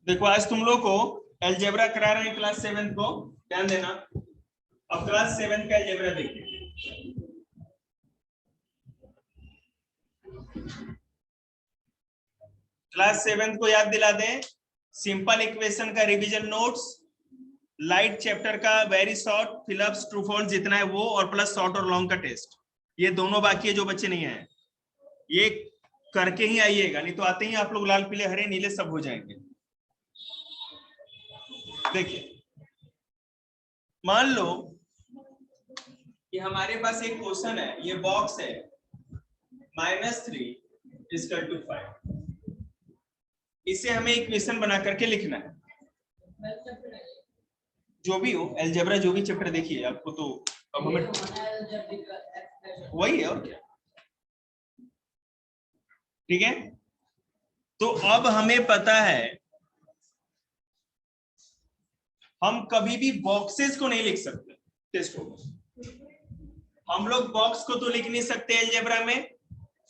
देखो आज तुम लोग को अलजेब्रा करा रहे हैं क्लास 7 को, ध्यान देना। अब क्लास 7 का अलजेब्रा देखिए। क्लास 7 को याद दिला दें, सिंपल इक्वेशन का रिवीजन नोट्स, लाइट चैप्टर का very short fill ups true false जितना है वो, और प्लस शॉर्ट और लॉन्ग का टेस्ट। ये दोनों बाकी है जो बच्चे नहीं आए, ये करके ही आइएगा, नहीं तो आते ही आप लोग लाल पीले हरे नीले सब हो जाएंगे। देखिए मान लो कि हमारे पास एक क्वेश्चन है, ये बॉक्स है -3 = 5। इसे हमें इक्वेशन बना करके लिखना है, जो भी हो अलजेब्रा जो भी चैप्टर देखिए आपको, तो अब हमें वही है और क्या, ठीक है। तो अब हमें पता है हम कभी भी बॉक्सेस को नहीं लिख सकते टेस्ट होगा। हम लोग बॉक्स को तो लिख नहीं सकते अलजेब्रा में,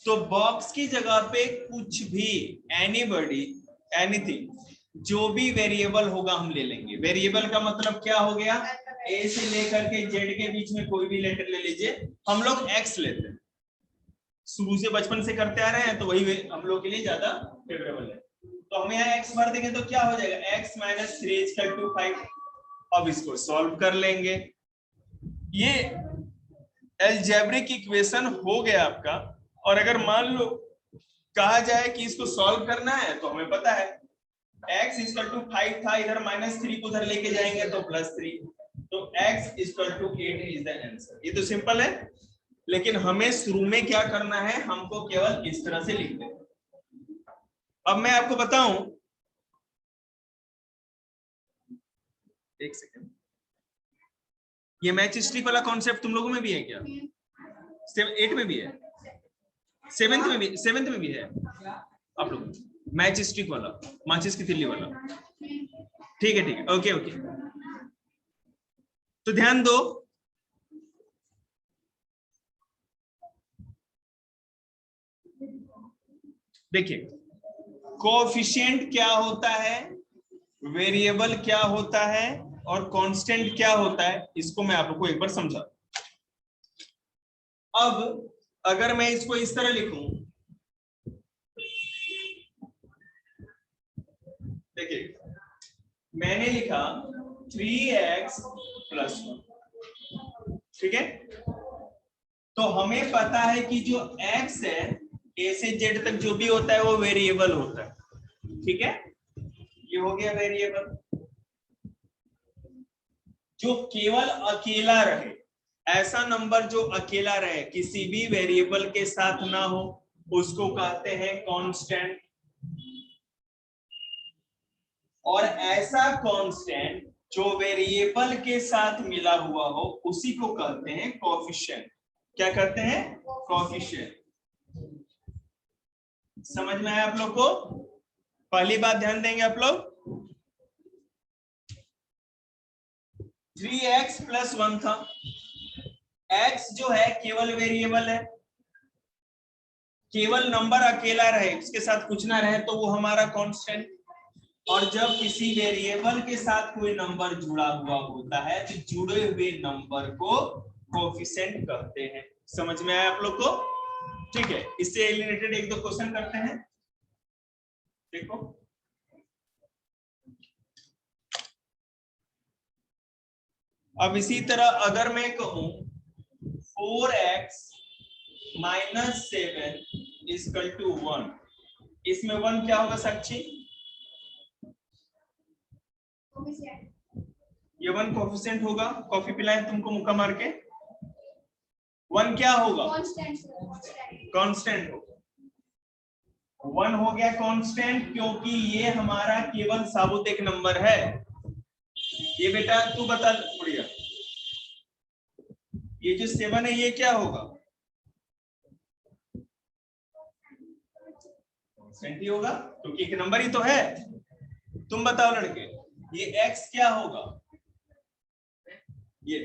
तो बॉक्स की जगह पे कुछ भी एनीबॉडी एनीथिंग जो भी वेरिएबल होगा हम ले लेंगे। वेरिएबल का मतलब क्या हो गया, ए से लेकर के जेड के बीच में कोई भी लेटर ले लीजिए। हम लोग एक्स लेते हैं, शुरू से बचपन से करते आ रहे हैं, तो वही हम लोग के लिए ज्यादा फेवरेबल है। तो हम यहाँ एक्स भर देंगे तो क्या हो जाएगा, x - 3 = 5। अब इसको सॉल्व कर लेंगे। ये अलजेब्रिक इक्वेशन हो गया आपका। और अगर मान लो कहा जाए कि इसको सॉल्व करना है, तो हमें पता है x = 5 था, इधर -3 को उधर लेके जाएंगे तो +3, तो x = 8 इज द आंसर। ये तो सिंपल है, लेकिन हमें शुरू में क्या करना है, हमको केवल इस तरह से लिख देना। अब मैं आपको बताऊं, एक सेकंड, ये मैच स्ट्रिक वाला कॉन्सेप्ट तुम लोगों में भी है क्या? 8 में भी है, 7th में भी है आप लोग, मैच स्ट्रिक वाला, माचिस की तिल्ली वाला। ठीक है ठीक है, ओके ओके। तो ध्यान दो, देखिए कोएफिशिएंट क्या होता है, वेरिएबल क्या होता है, और कांस्टेंट क्या होता है, इसको मैं आपको एक बार समझा। अब अगर मैं इसको इस तरह लिखूं, देखिए मैंने लिखा 3x + 1, ठीक है। तो हमें पता है कि जो x है a से z तक जो भी होता है वो वेरिएबल होता है, ठीक है। ये हो गया वेरिएबल। जो केवल अकेला रहे, ऐसा नंबर जो अकेला रहे, किसी भी वेरिएबल के साथ ना हो, उसको कहते हैं कांस्टेंट। और ऐसा कांस्टेंट जो वेरिएबल के साथ मिला हुआ हो, उसी को कहते हैं कोएफिशिएंट। क्या कहते हैं? कोएफिशिएंट। समझ में आया आप लोग को? पहली बात ध्यान देंगे आप लोग, 3x + 1 था। x जो है केवल वेरिएबल है, केवल नंबर अकेला रहे, उसके साथ कुछ ना रहे तो वो हमारा कांस्टेंट। और जब किसी वेरिएबल के साथ कोई नंबर जुड़ा हुआ होता है, तो जुड़े हुए नंबर को कोएफिशिएंट कहते हैं। समझ में आया आप लोग को? ठीक है, इससे रिलेटेड एक दो क्वेश्चन करते हैं, देखो। अब इसी तरह अगर मैं कहूं 4x - 7 = 1, इसमें 1 क्या होगा साक्षी? ये 1 कोएफिशिएंट होगा। कॉफी पिलाएं तुमको मुक्का मार के। 1 क्या होगा? कांस्टेंट होगा। 1 हो गया कांस्टेंट, क्योंकि ये हमारा केवल साबुत एक नंबर है। ये बेटा तू बता बढ़िया, ये जो 7 है ये क्या होगा? कांस्टेंट ही होगा, क्योंकि एक नंबर ही तो है। तुम बताओ लड़के, ये x क्या होगा? ये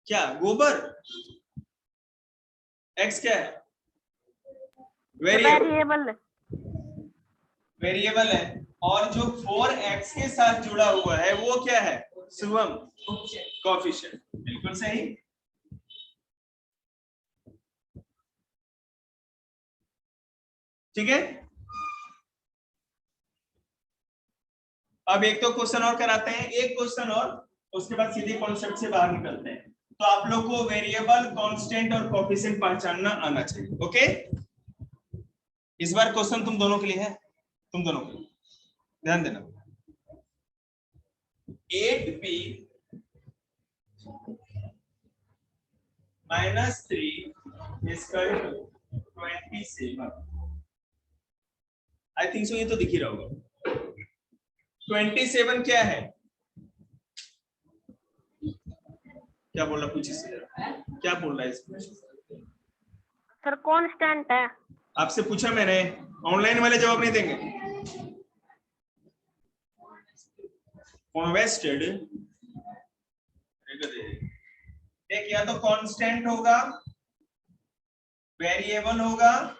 क्या गोबर? x क्या है? वेरिएबल है। और जो 4x के साथ जुड़ा हुआ है वो क्या है शुभम? कोएफिशिएंट। बिल्कुल सही। ठीक है, अब एक तो क्वेश्चन और कराते हैं, एक क्वेश्चन और, उसके बाद सीधे कॉन्सेप्ट से बाहर निकलते हैं। तो आप लोग को वेरिएबल, कांस्टेंट और कोएफिशिएंट पहचानना आना चाहिए। ओके, इस बार क्वेश्चन तुम दोनों के लिए है, तुम दोनों के लिए ध्यान देना। 8p - 3 = 27। आई थिंक सो ये तो दिख ही रहा होगा। 27 क्या है? क्या बोल रहा, पूछिए क्या बोल रहा है इसमें? सर कांस्टेंट है। आपसे पूछा मैंने, ऑनलाइन वाले जवाब नहीं देंगे। कॉन्वेस्टेड एक या तो कांस्टेंट होगा, वेरिएबल होगा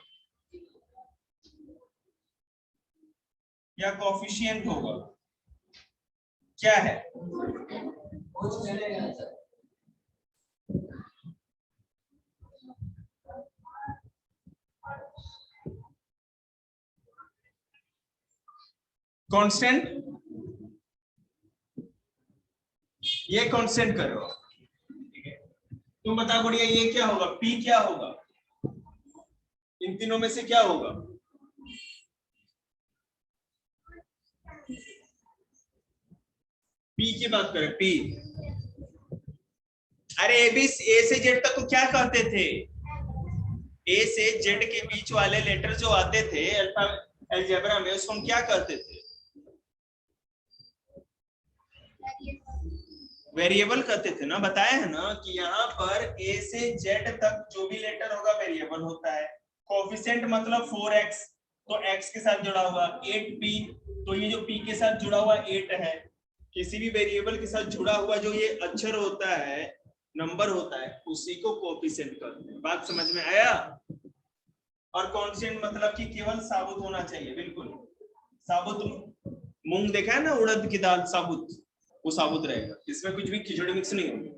या कोएफिशिएंट होगा। क्या है? कांस्टेंट, ये कांस्टेंट करो। ठीक है, तुम बता गुड़िया ये क्या होगा? पी क्या होगा? इन तीनों में से क्या होगा? पी की बात करें, पी। अरे ए से जेड तक को क्या कहते थे? ए से जेड के बीच वाले लेटर जो आते थे अलजेब्रा में, उसको हम क्या कहते थे? वेरिएबल कहते थे ना, बताया है ना कि यहाँ पर ए से जेड तक जो भी लेटर होगा वेरिएबल होता है। कोएफिशिएंट मतलब 4x, तो x के साथ जुड़ा हुआ। 8p, तो ये जो p के साथ जुड़ा हुआ 8 है। किसी भी वेरिएबल के साथ जुड़ा हुआ जो ये अक्षर होता है, नंबर होता है, उसी को कोएफिशिएंट कहते हैं। बात समझ में आया? और कांस्टेंट मतलब कि केवल साबुत होना चाहिए, बिल्कुल साबुत। मूंग देखा है ना, उड़द की दाल साबुत, वो साबुत रहेगा, इसमें कुछ भी खिचड़ी मिक्स नहीं होगी।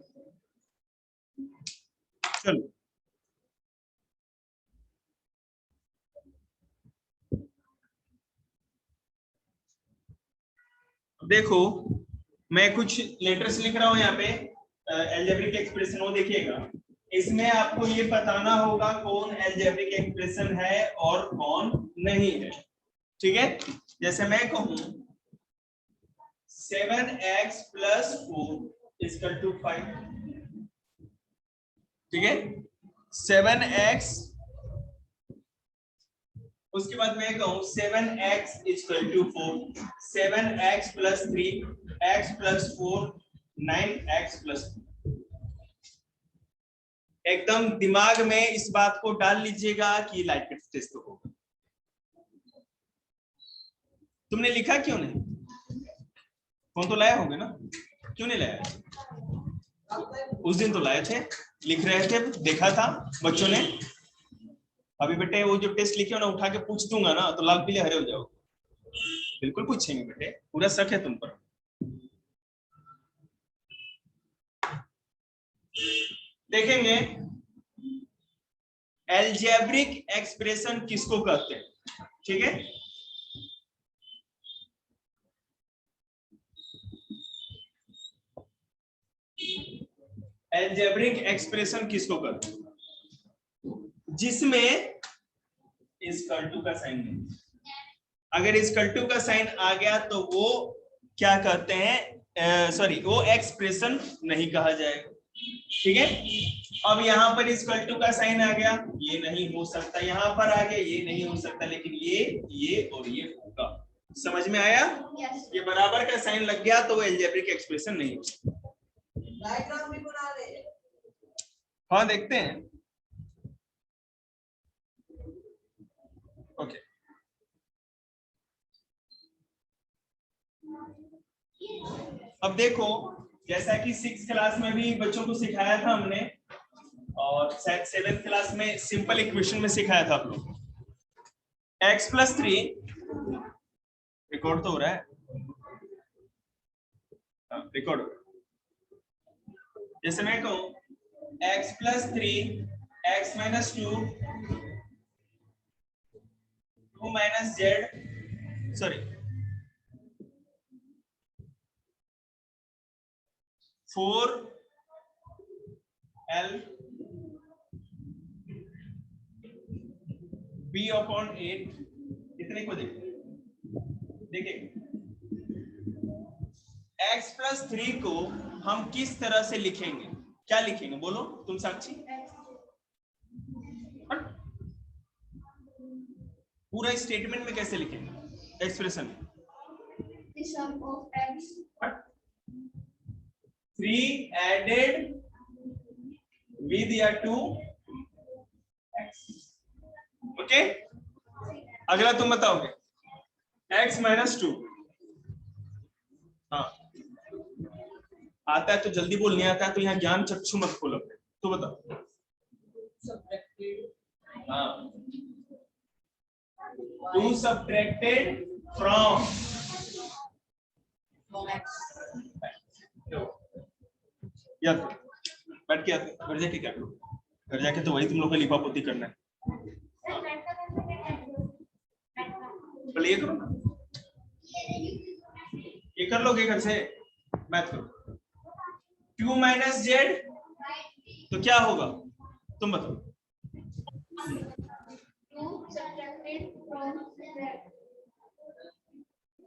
चलो देखो, मैं कुछ लेटर्स लिख रहा हूं यहाँ पे, अलजेब्रिक एक्सप्रेशन, वो देखिएगा। इसमें आपको ये बताना होगा कौन अलजेब्रिक एक्सप्रेशन है और कौन नहीं है। ठीक है, जैसे मैं कहूं 7x + 4 = 5। ठीक है, 7x, उसके बाद मैं कहूं 7x = 4, 7x + 3, x + 4, 9x + 2। एकदम दिमाग में इस बात को डाल लीजिएगा कि लाइट टेस्ट होगा। तुमने लिखा क्यों नहीं? फोन तो लाया होगा ना, क्यों नहीं लाया? उस दिन तो लाए थे, लिख रहे थे, देखा था बच्चों ने। अभी बेटे वो जो टेस्ट लिखे हो ना, उठा के पूछ दूंगा ना तो लाल पीले हरे हो जाओगे। बिल्कुल पूछेंगे बेटे, पूरा शक है तुम पर। देखेंगे अलजेब्रिक एक्सप्रेशन किसको कहते हैं। ठीक है, अलजेब्रिक एक्सप्रेशन किसको कहते हैं? जिसमें = का साइन नहीं। अगर = का साइन आ गया तो वो क्या कहते हैं, सॉरी, वो एक्सप्रेशन नहीं कहा जाएगा। ठीक है, अब यहाँ पर = का साइन आ गया, ये नहीं हो सकता, यहाँ पर आ गया, ये नहीं हो सकता, लेकिन ये और ये होगा। समझ में आया? ये बराबर का साइन लग गया तो वो अलजेब्रिक एक्सप्रेशन नहीं होगा। हाँ देखते हैं। ओके, अब देखो, जैसा कि 6th क्लास में भी बच्चों को सिखाया था हमने, और शायद 7th क्लास में सिंपल इक्वेशन में सिखाया था आप लोग। x प्लस 3 रिकॉर्ड तो हो रहा है, रिकॉर्ड हो रहा है। जैसे मैं कहूं x plus 3 x minus 2 2 minus z sorry 4l b upon 8 इतने को देखिए x प्लस 3 को हम किस तरह से लिखेंगे, क्या लिखेंगे बोलो तुम साक्षी, पूरा स्टेटमेंट में कैसे लिखेंगे एक्सप्रेशन में, 3 added with या 2 x, ओके। अगला तुम बताओगे x माइनस 2, हाँ आता है तो जल्दी बोल, नहीं आता है तो यहाँ ज्ञान चक्षु मत खोलो, तो बताओ। हाँ 2 subtracted from याद बैठ के घर जाके क्या करो, घर जाके तो वही तुम लोग का लिपा पोती करना है, पहले ये करो ना, ये कर लोगे घर से, मैथ करो। 2 माइनस जेड तो क्या होगा तुम बताओ, 2 subtracted from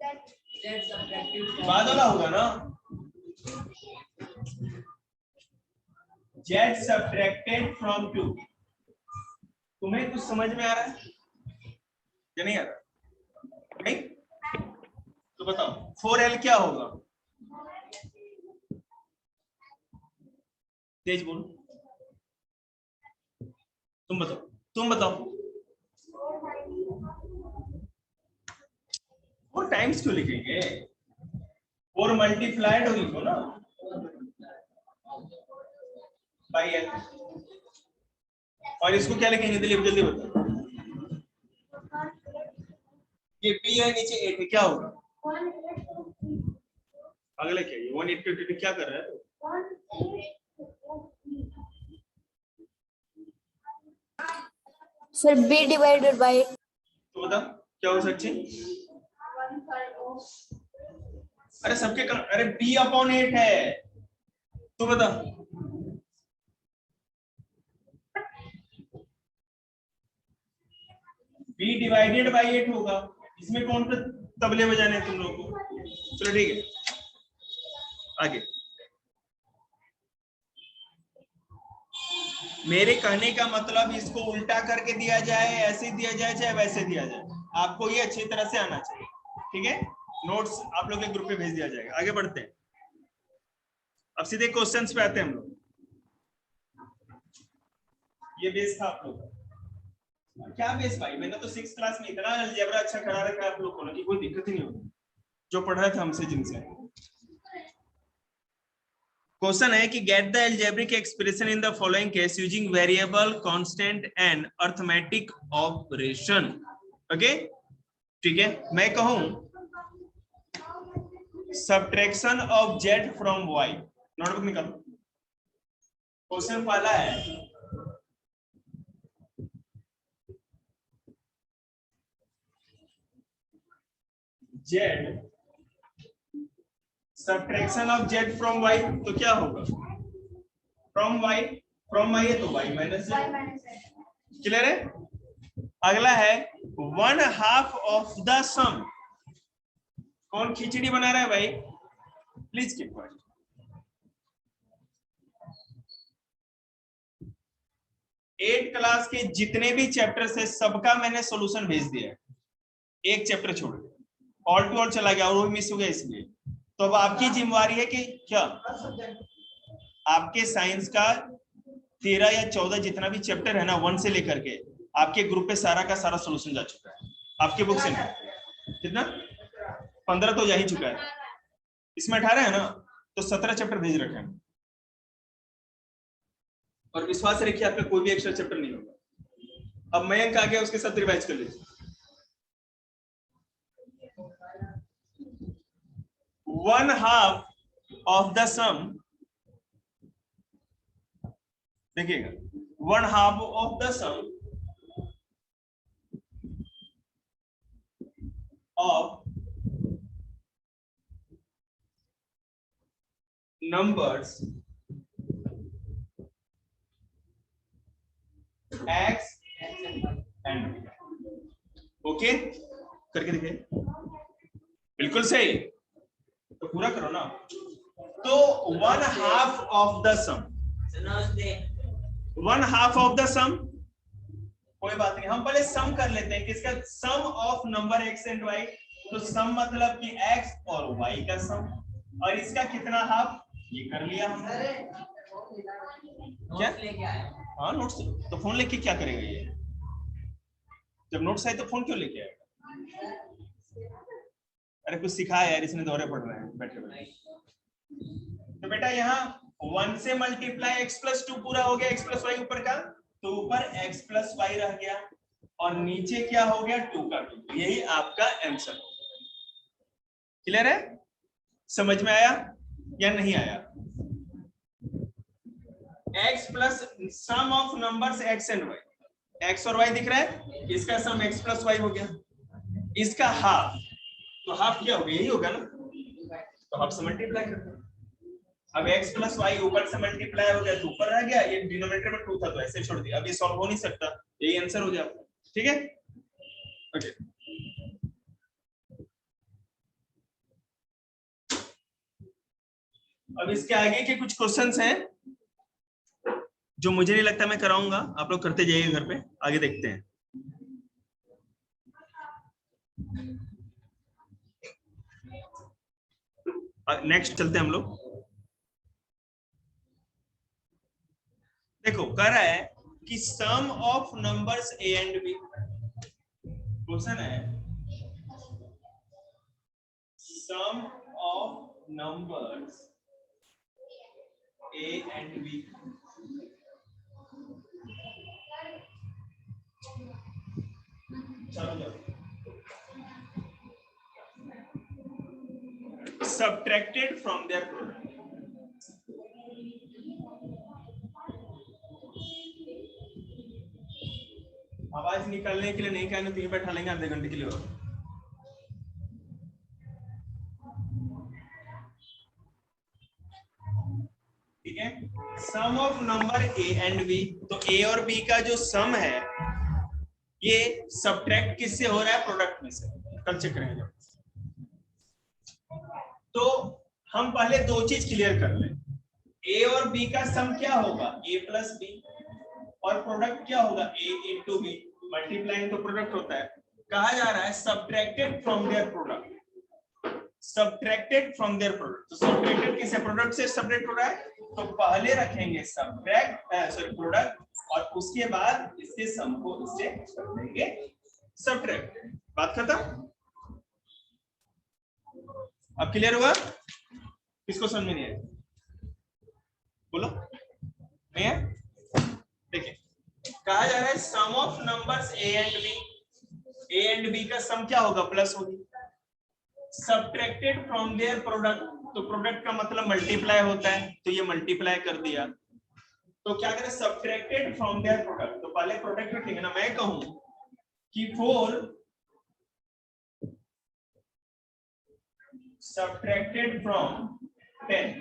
that बाद वाला होगा ना, z subtracted from 2, तुम्हें कुछ समझ में आ रहा है या नहीं आ रहा, नहीं तो बताओ 4l क्या होगा, तेज बोलो, तुम बताओ, तुम बताओ। 4 टाइम्स क्यों लिखेंगे, 4 मल्टीप्लाइड हो लिखो ना बाई l, और इसको क्या लिखेंगे दिलीप जल्दी बताओ, ये b है नीचे 8 है क्या होगा, अगले क्या ये 1 क्या कर रहा है, सर b divided by, तो बता क्या हो सकती, अरे सबके अरे b अपॉन 8 है, तो बता b डिवाइडेड बाई 8 होगा, इसमें कौन सा तबले बजाने तुम लोग को, चलो ठीक है आगे। मेरे कहने का मतलब इसको उल्टा करके दिया जाए, ऐसे दिया जाए चाहे वैसे दिया जाए, आपको ये अच्छी तरह से आना चाहिए, ठीक है। नोट्स आप लोग के ग्रुप पे भेज दिया जाएगा। आगे बढ़ते हैं, अब सीधे क्वेश्चंस पे आते हैं हम लोग। ये बेस था आप लोग का, क्या बेस भाई, मैंने तो 6th क्लास में इतना अलजेब्रा अच्छा करा रखा है आप लोग को कि कोई दिक्कत ही नहीं होगी, जो पढ़ा था हमसे जिनसे। क्वेश्चन है कि get the algebraic expression in the following case using variable constant and arithmetic operation, okay ठीक है। मैं कहूं subtraction of z from y, notebook निकालो। क्वेश्चन पहला है z subtraction of z from y, तो क्या होगा, फ्रॉम y है तो y माइनस z, क्लियर है। अगला है 1/2 ऑफ द सम, कौन खिचड़ी बना रहा है भाई, please keep quiet. Eight class के जितने भी चैप्टर्स है सबका मैंने सॉल्यूशन भेज दिया है, एक चैप्टर छोड़ के ऑल टू ऑल चला गया और वो मिस हो गया, इसलिए तो अब आपकी जिम्मेवारी है कि क्या आपके साइंस का 13 या 14 जितना भी चैप्टर है ना 1 से लेकर के आपके ग्रुप पे सारा का सारा सॉल्यूशन जा चुका है आपके बुक से। कितना 15 तो जा ही चुका है, इसमें 18 है ना, तो 17 चैप्टर भेज रखे हैं और विश्वास रखिए आपका कोई भी एक्स्ट्रा चैप्टर नहीं होगा। अब मयंक आ गया, उसके साथ रिवाइज कर लीजिए। One half of the sum, देखिएगा, one half of the sum of numbers x and y। Okay, करके देखिए, बिल्कुल सही, तो पूरा करो ना। तो one half of the sum, one half of the sum, कोई बात नहीं, हम पहले सम कर लेते हैं किसका, sum of number x and y। तो सम मतलब कि x और y का सम, और इसका कितना हाफ, ये कर लिया हमने। क्या, हाँ नोट्स, तो फोन लेके क्या करेगा ये, जब नोट्स आए तो फोन क्यों लेके आएगा। अरे कुछ सिखाया यार, इसने दौरे पड़ रहे हैं बैठे बैठे। तो बेटा यहाँ 1 से मल्टीप्लाई x प्लस 2 पूरा हो गया, x प्लस वाई ऊपर का, तो ऊपर x प्लस वाई रह गया, और नीचे क्या हो गया 2 का 2। यही आपका आंसर हो गया। क्लियर है, समझ में आया या नहीं आया। x plus sum of numbers x and y, x और y दिख रहा है, इसका सम x प्लस y हो गया, इसका हाफ, तो हाफ क्या हो गया, यही होगा ना, तो हाफ से मल्टीप्लाई करते हैं। अब x प्लस वाई ऊपर से मल्टीप्लाई हो गया तो ऊपर रह गया, ये डिनोमिनेटर में 2 था तो ऐसे छोड़ दिया, अब ये सॉल्व हो नहीं सकता, यही आंसर हो जाता। ठीक है, ओके। अब इसके आगे के कुछ क्वेश्चंस हैं जो मुझे नहीं लगता मैं कराऊंगा, आप लोग करते जाइए घर पे, आगे देखते हैं। नेक्स्ट चलते हैं हम लोग। देखो कह रहा है कि sum of numbers A and B, question है sum of numbers A and B. चलो subtracted from their product। आवाज निकालने के लिए नहीं कहना तो ये बैठा लेंगे आधे घंटे के लिए और। ठीक है, sum of number A and B, तो ए और बी का जो सम है ये सब्ट्रैक्ट किससे हो रहा है, प्रोडक्ट में से। कल चेक करेंगे। तो हम पहले दो चीज क्लियर कर लें, ए और बी का सम क्या होगा, ए प्लस बी, और प्रोडक्ट क्या होगा, ए इंटू बी, मल्टीप्लाइंग तो प्रोडक्ट होता है। कहा जा रहा है subtracted from their product, subtracted from their product, तो सब्ट्रैक्टेड किससे, प्रोडक्ट से सब्ट्रैक्ट हो रहा है, तो पहले रखेंगे सब्ट्रैक्ट सॉरी प्रोडक्ट, और उसके बाद इसके सम को इससे कर देंगे सब्ट्रैक्ट। बात खत्म। अब क्लियर हुआ, किसको समझ में नहीं आया बोलो, नहीं है। देखिए कहा जा रहा है sum of numbers A and B, A and B का सम क्या होगा, प्लस होगी, सब्ट्रैक्टेड फ्रॉम देयर प्रोडक्ट, तो प्रोडक्ट का मतलब मल्टीप्लाई होता है, तो ये मल्टीप्लाई कर दिया, तो क्या करें सब्ट्रैक्टेड फ्रॉम देयर प्रोडक्ट, तो पहले प्रोडक्ट रखेंगे ना। मैं कहूं कि 4 सब्ट्रैक्टेड फ्रॉम 10,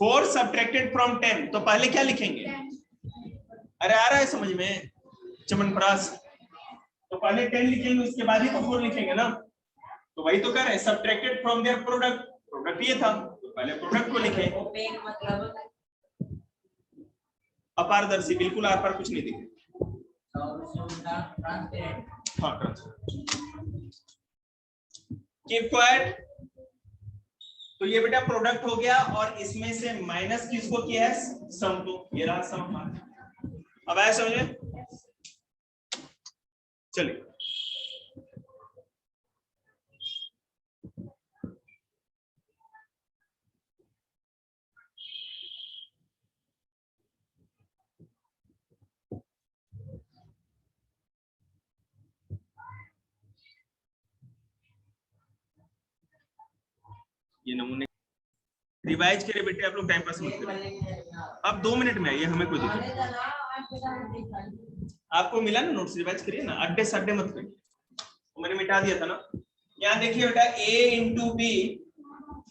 4 सब्ट्रैक्टेड फ्रॉम 10, तो पहले क्या लिखेंगे, अरे आ रहा है समझ में चमनप्रास, तो पहले 10 लिखेंगे उसके बाद ही तो 4 लिखेंगे ना, तो वही तो कर रहे हैं subtracted from their product, product ये था तो पहले प्रोडक्ट को लिखे। अपारदर्शी, बिल्कुल आर पार कुछ नहीं दिखे, हाँ कीप क्वाइट। तो ये बेटा प्रोडक्ट हो गया, और इसमें से माइनस किसको किया है, सम को, ये रहा सम हमारा। अब आया समझे, चलिए ये नमूने रिवाइज करिए बेटे, आप लोग टाइम पास मत करिए। अब 2 मिनट में आइए, हमें कोई दिक्कत नहीं। आपको मिला ना नोट्स, रिवाइज करिए ना, अड्डे सड्डे मत करिए, तो मैंने मिटा दिया था ना। यहाँ देखिए बेटा a into b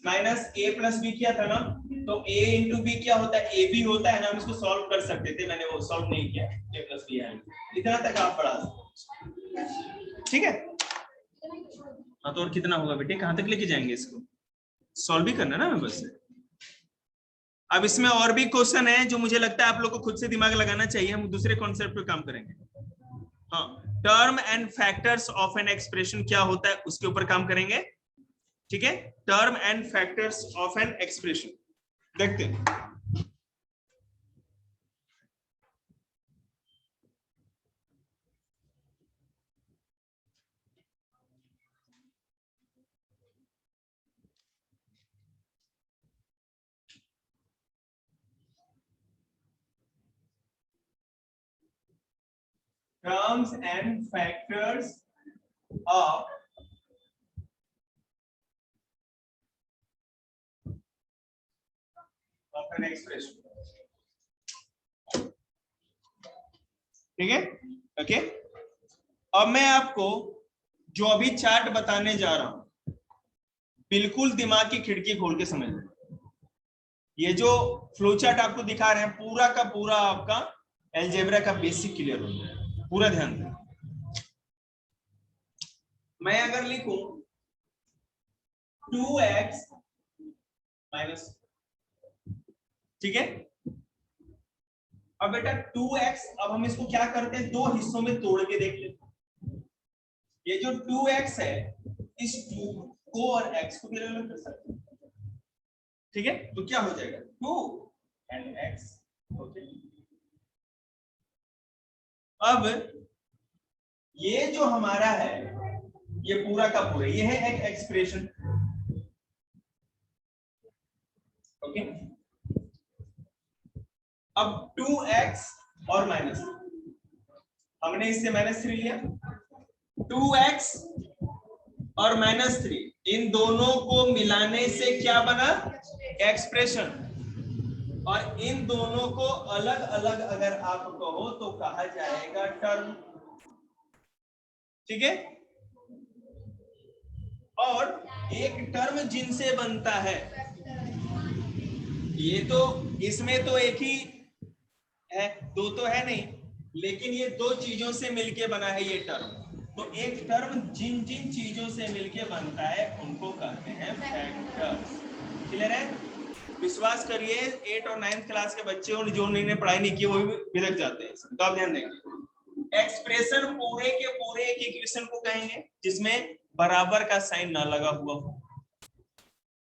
minus a plus b किया था ना, तो a इंटू बी क्या होता है, a b होता है ना, हम इसको सॉल्व कर सकते थे, मैंने वो सॉल्व नहीं किया, a प्लस बी है, इतना तक आप पढ़ा सकते, ठीक है। हाँ तो और कितना होगा बेटे, कहाँ तक लेके जाएंगे इसको, सॉल्व भी करना ना हमें बस। अब इसमें और भी क्वेश्चन है जो मुझे लगता है आप लोग को खुद से दिमाग लगाना चाहिए, हम दूसरे कॉन्सेप्ट पे काम करेंगे। हाँ, term and factors of an expression क्या होता है उसके ऊपर काम करेंगे, ठीक है। Term and factors of an expression देखते हैं। Terms and factors of an expression, ठीक है, ओके। अब मैं आपको जो अभी चार्ट बताने जा रहा हूं, बिल्कुल दिमाग की खिड़की खोल के समझ लें। ये जो फ्लो चार्ट आपको दिखा रहे हैं पूरा का पूरा आपका अलजेब्रा का बेसिक क्लियर हो जाएगा, पूरा ध्यान दें। मैं अगर लिखूं 2x माइनस, ठीक है। अब बेटा 2x, अब हम इसको क्या करते हैं, दो हिस्सों में तोड़ के देख लेते हैं। ये जो 2x है, इस 2 को और x को भी अलग कर सकते हैं, ठीक है। तो क्या हो जाएगा 2 and x, ओके। अब ये जो हमारा है, ये पूरा का पूरा ये है एक एक्सप्रेशन, ओके। अब 2x और माइनस, हमने इससे -3 लिया, 2x और -3 इन दोनों को मिलाने से क्या बना, एक्सप्रेशन। और इन दोनों को अलग अलग अगर आप कहो तो कहा जाएगा टर्म, ठीक है। और एक टर्म जिनसे बनता है, ये तो इसमें तो एक ही है, दो तो है नहीं, लेकिन ये दो चीजों से मिलके बना है ये टर्म। तो एक टर्म जिन जिन चीजों से मिलके बनता है उनको कहते हैं फैक्टर्स। क्लियर है? विश्वास करिए 8 और 9th क्लास के बच्चे और जो उन्होंने पढ़ाई नहीं की वो भी बिलक जाते हैं, तो आप ध्यान देंगे। एक्सप्रेशन पूरे के पूरे एक इक्वेशन को कहेंगे जिसमें बराबर का साइन ना लगा हुआ हो।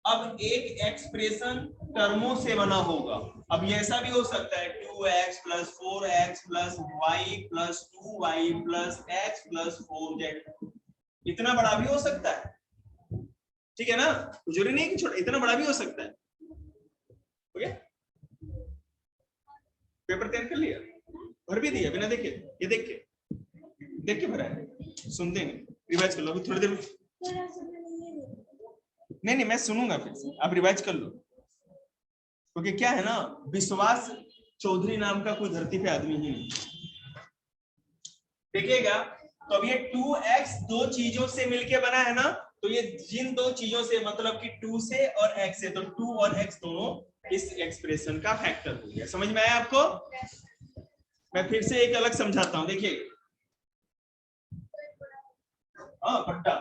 अब एक एक्सप्रेशन टर्मों से बना होगा। अब ये ऐसा भी हो सकता है 2x + 4x + y + 2y + x + 4z, इतना बड़ा भी हो सकता है, ठीक है ना। जरूरी नहीं कि छोटा, इतना बड़ा भी हो सकता है। ओके, पेपर तैयार कर लिया, भर भी दिया बिना देखे, ये देख के भरा है, सुनते हैं, रिवाइज कर लो अभी थोड़ी देर में। नहीं मैं सुनूंगा फिर से, आप रिवाइज कर लो, क्योंकि क्या है ना, विश्वास चौधरी नाम का कोई धरती पे आदमी ही नहीं। देखिएगा, तो अब ये 2x दो चीजों से मिलके बना है ना, तो ये जिन दो चीजों से मतलब कि 2 से और x से, तो 2 और x दोनों इस एक्सप्रेशन का फैक्टर हो गया। समझ में आया आपको? मैं फिर से एक अलग समझाता हूं, देखिए। हाँ, बट्टा,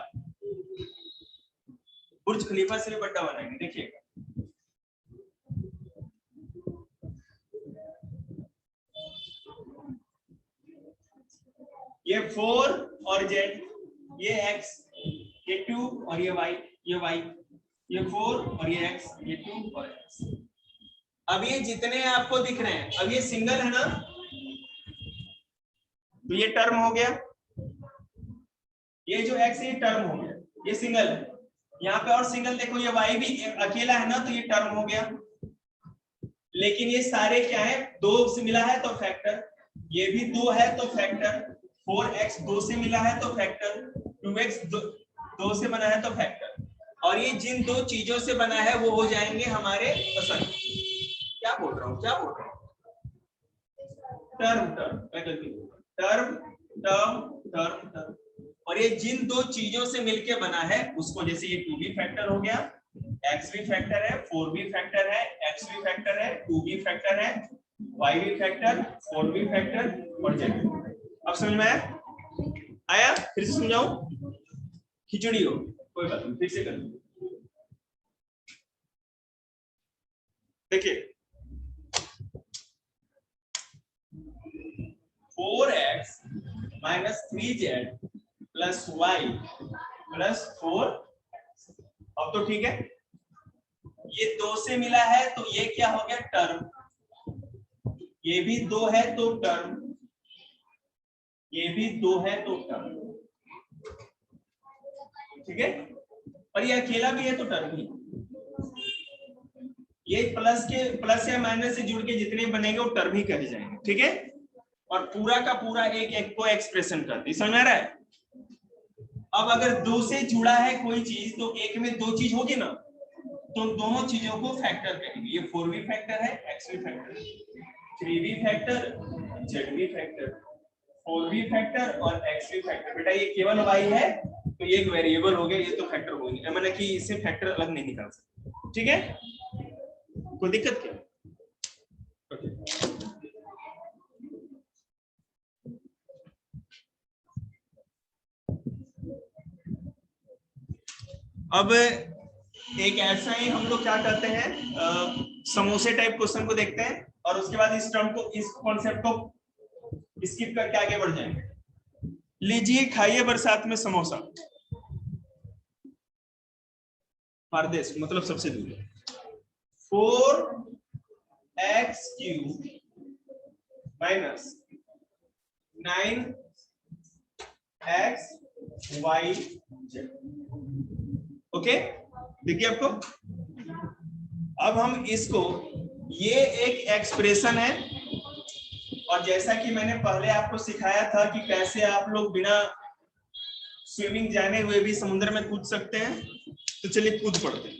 बुर्ज खलीफा से भी बट्टा बनाएंगे, देखिएगा। ये 4 और z, ये x, ये 2 और ये y, ये 4 और ये x, ये 2 और x। अब ये जितने आपको दिख रहे हैं, अब ये सिंगल है ना, तो ये टर्म हो गया। ये जो x है ये टर्म हो गया, ये सिंगल है। यहाँ पे और सिंगल देखो, ये y भी अकेला है ना, तो ये टर्म हो गया। लेकिन ये सारे क्या है, 2 से मिला है तो फैक्टर, ये भी 2 है तो फैक्टर, 4x 2 से मिला है तो फैक्टर, 2x 2 से बना है तो फैक्टर। और ये जिन दो चीजों से बना है वो हो जाएंगे हमारे पसंद। क्या बोल रहा हूँ term term term term term term. और ये जिन दो चीजों से मिलके बना है उसको, जैसे ये 2b फैक्टर हो गया, x भी फैक्टर है, 4b फैक्टर है, x भी फैक्टर है, 2b फैक्टर है, y भी फैक्टर, 4b फैक्टर और z। अब समझ में आया? फिर से समझाऊं? खिचड़ी हो कोई बात नहीं, फिर से कर देखिए 4x minus 3z plus y plus 4। अब तो ठीक है, ये 2 से मिला है तो ये क्या हो गया टर्म, ये भी 2 है तो टर्म, ये भी 2 है तो टर्म, ठीक है। और ये अकेला भी है तो टर्म ही। ये प्लस या माइनस से जुड़ के जितने बनेंगे वो टर्म ही कहे जाएंगे, ठीक है। और पूरा का पूरा एक को एक्सप्रेशन कर दी, समझ आ रहा है? अब अगर 2 से जुड़ा है कोई चीज तो एक में 2 चीज होगी ना, तो दोनों चीजों को फैक्टर करेंगे। ये 4b फैक्टर है, x भी फैक्टर है, 3b फैक्टर, z भी फैक्टर, 4b फैक्टर और x भी फैक्टर। बेटा ये केवल y है तो ये एक वेरिएबल हो गया, ये तो फैक्टर हो नहीं, मैंने कि इसे फैक्टर अलग नहीं निकाल सकते, ठीक है। कोई दिक्कत क्या? अब एक ऐसा ही हम लोग क्या करते हैं, समोसे टाइप क्वेश्चन को देखते हैं और उसके बाद इस टर्म को, इस कॉन्सेप्ट को स्किप करके आगे बढ़ जाएंगे। लीजिए खाइए बरसात में समोसा, पारदेश मतलब सबसे दूर। 4x cube minus 9x y z। Okay, देखिए आपको अब हम इसको, ये एक एक्सप्रेशन है और जैसा कि मैंने पहले आपको सिखाया था कि कैसे आप लोग बिना स्विमिंग जाने हुए भी समुद्र में कूद सकते हैं, तो चलिए कूद पड़ते हैं।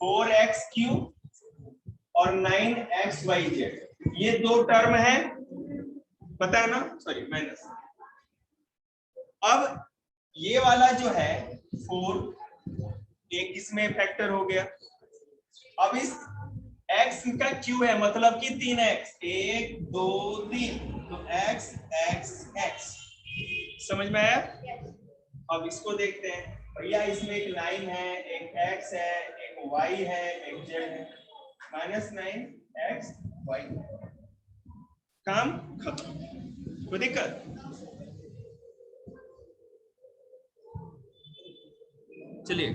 4x क्यूब और 9xyz, ये दो टर्म है, पता है ना, सॉरी माइनस। अब ये वाला जो है 4, एक इसमें फैक्टर हो गया। अब इस x का क्यू है मतलब कि 3x, 1 2 3, तो x x x, समझ में आया? अब इसको देखते हैं भैया, इसमें एक लाइन है, एक x है, एक y है, एक z है, -9xy, काम खत्म। कोई दिक्कत? चलिए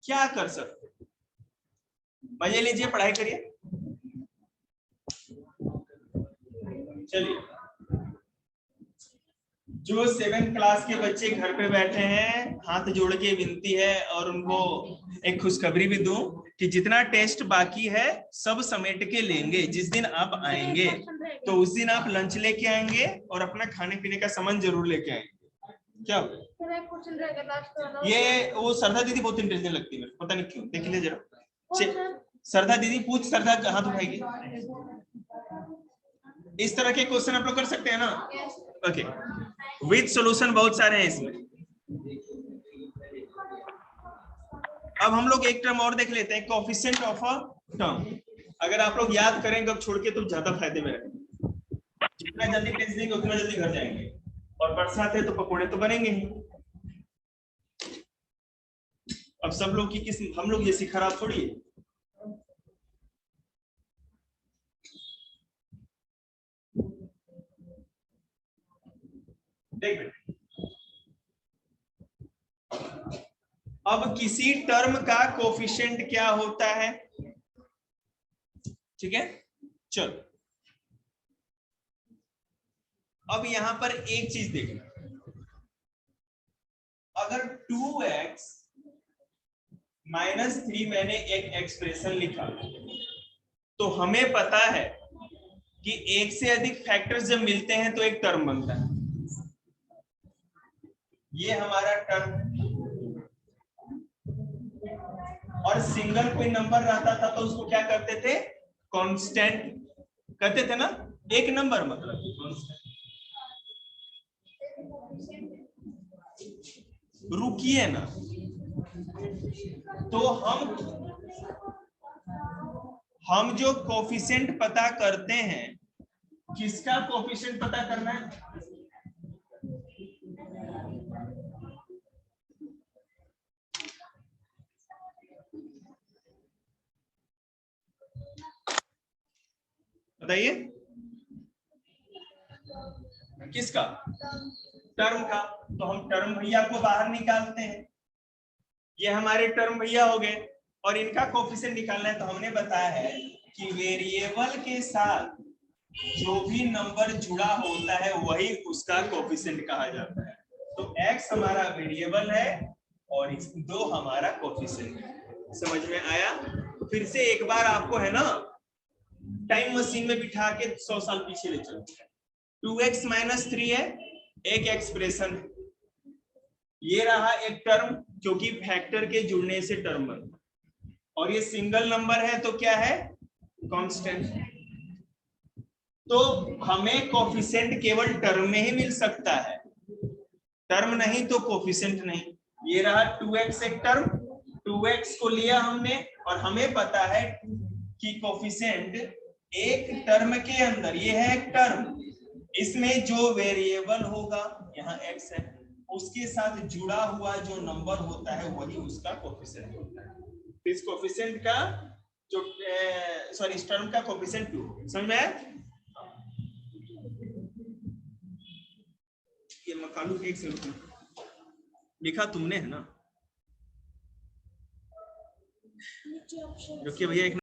क्या कर सकते, मजे लीजिए, पढ़ाई करिए। चलिए, जो 7th क्लास के बच्चे घर पे बैठे हैं, हाथ जोड़ के विनती है और उनको एक खुशखबरी भी दूं कि जितना टेस्ट बाकी है सब समेट के लेंगे। जिस दिन आप आएंगे तो उस दिन आप लंच लेके आएंगे और अपना खाने पीने का सामान जरूर लेके आएंगे। क्या ये वो सरदा दीदी बहुत इंटेलिजेंट लगती है, पता नहीं क्यों, देख लीजिए जरा। सरदा दीदी पूछ, सरदा हाथ उठाएगी। इस तरह के क्वेश्चन आप लोग कर सकते हैं ना? ओके, विद सॉल्यूशन बहुत सारे हैं इसमें। अब हम लोग एक टर्म और देख लेते हैं, कोएफिशिएंट ऑफ अ टर्म। अगर आप लोग याद करेंगे अब छोड़ के तो ज्यादा फायदे में रहेंगे। जितना जल्दी टेस्ट देंगे उतना जल्दी घर जाएंगे, और बरसात है तो पकोड़े तो बनेंगे ही। अब सब लोग की किस, हम लोग जैसी खराब थोड़ी है। देख अब किसी टर्म का कोएफिशिएंट क्या होता है, ठीक है। चलो अब यहां पर एक चीज देखना, अगर 2x -3 मैंने एक एक्सप्रेशन लिखा, तो हमें पता है कि एक से अधिक फैक्टर्स जब मिलते हैं तो एक टर्म बनता है। ये हमारा टर्म, और सिंगल कोई नंबर रहता था तो उसको क्या करते थे, कांस्टेंट कहते थे ना, एक नंबर मतलब कांस्टेंट। रुकिए ना, तो हम जो कोफिशिएंट पता करते हैं, किसका कोफिशिएंट पता करना है, बताइए किसका, टर्म का। तो हम टर्म भैया को बाहर निकालते हैं, ये हमारे टर्म भैया हो गए, और इनका कोफिशिएंट निकालना है। तो हमने बताया है कि वेरिएबल के साथ जो भी नंबर जुड़ा होता है वही उसका कोफिशिएंट कहा जाता है। तो x हमारा वेरिएबल है और 2 हमारा कोफिशिएंट है। समझ में आया? फिर से एक बार आपको है ना टाइम मशीन में बिठा के 100 साल पीछे ले चलते हैं। 2x - 3 है, एक एक्सप्रेशन है, ये रहा एक टर्म, क्योंकि फैक्टर के जुड़ने से टर्म बनता है, और ये सिंगल नंबर है तो क्या है, कांस्टेंट। तो हमें कोफिशिएंट केवल टर्म में ही मिल सकता है, टर्म नहीं तो कोफिशिएंट नहीं। ये रहा 2x एक टर्म, 2x को लिया हमने, और हमें पता है कि कोफिशिएंट एक टर्म के अंदर, ये है एक टर्म, इसमें जो वेरिएबल होगा, यहाँ x है, उसके साथ जुड़ा हुआ जो नंबर होता है वही उसका कोफिशिएंट होता है। इस कोफिशिएंट का जो सॉरी इस टर्म का कोफिशिएंट 2, समझ में आया? ये मकालू एक से लिखा तुमने है ना, जो कि भैया एक